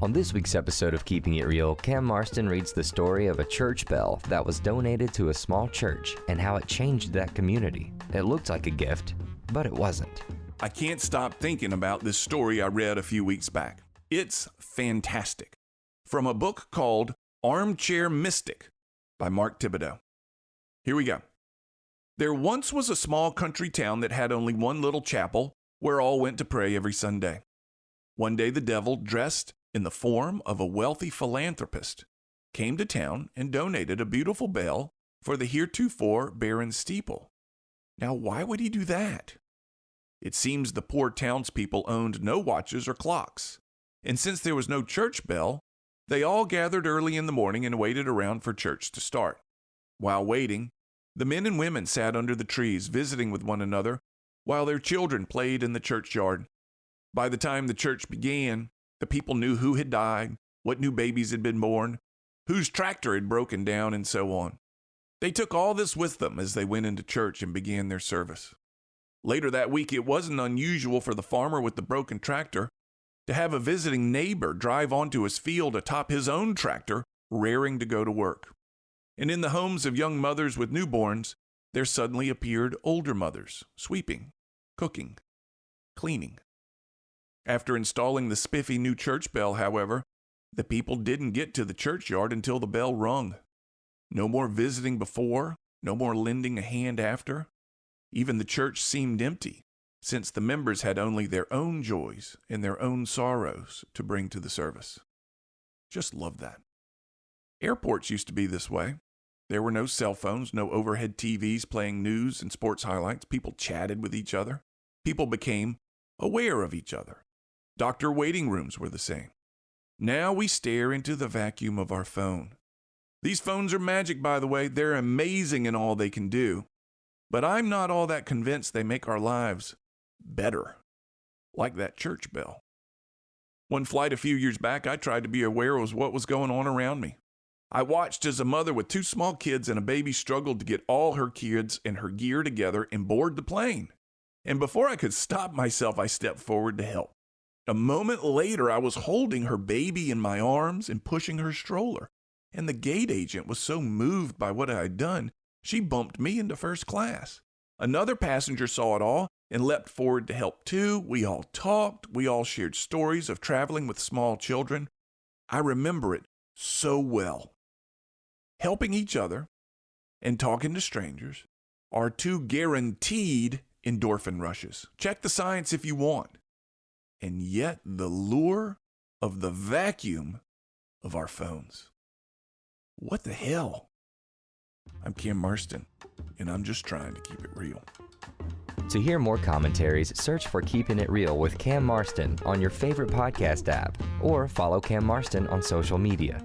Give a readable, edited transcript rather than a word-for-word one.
On this week's episode of Keeping It Real, Cam Marston reads the story of a church bell that was donated to a small church and how it changed that community. It looked like a gift, but it wasn't. I can't stop thinking about this story I read a few weeks back. It's fantastic. From a book called Armchair Mystic by Mark Thibodeau. Here we go. There once was a small country town that had only one little chapel where all went to pray every Sunday. One day the devil, dressed in the form of a wealthy philanthropist, came to town and donated a beautiful bell for the heretofore barren steeple. Now, why would he do that? It seems the poor townspeople owned no watches or clocks, and since there was no church bell, they all gathered early in the morning and waited around for church to start. While waiting, the men and women sat under the trees, visiting with one another, while their children played in the churchyard. By the time the church began, the people knew who had died, what new babies had been born, whose tractor had broken down, and so on. They took all this with them as they went into church and began their service. Later that week, it wasn't unusual for the farmer with the broken tractor to have a visiting neighbor drive onto his field atop his own tractor, raring to go to work. And in the homes of young mothers with newborns, there suddenly appeared older mothers, sweeping, cooking, cleaning. After installing the spiffy new church bell, however, the people didn't get to the churchyard until the bell rung. No more visiting before, no more lending a hand after. Even the church seemed empty, since the members had only their own joys and their own sorrows to bring to the service. Just love that. Airports used to be this way. There were no cell phones, no overhead TVs playing news and sports highlights. People chatted with each other. People became aware of each other. Doctor waiting rooms were the same. Now we stare into the vacuum of our phone. These phones are magic, by the way. They're amazing in all they can do. But I'm not all that convinced they make our lives better, like that church bell. One flight a few years back, I tried to be aware of what was going on around me. I watched as a mother with two small kids and a baby struggled to get all her kids and her gear together and board the plane. And before I could stop myself, I stepped forward to help. A moment later, I was holding her baby in my arms and pushing her stroller. And the gate agent was so moved by what I had done, she bumped me into first class. Another passenger saw it all and leapt forward to help too. We all talked. We all shared stories of traveling with small children. I remember it so well. Helping each other and talking to strangers are two guaranteed endorphin rushes. Check the science if you want. And yet the lure of the vacuum of our phones. What the hell? I'm Cam Marston, and I'm just trying to keep it real. To hear more commentaries, search for Keeping It Real with Cam Marston on your favorite podcast app or follow Cam Marston on social media.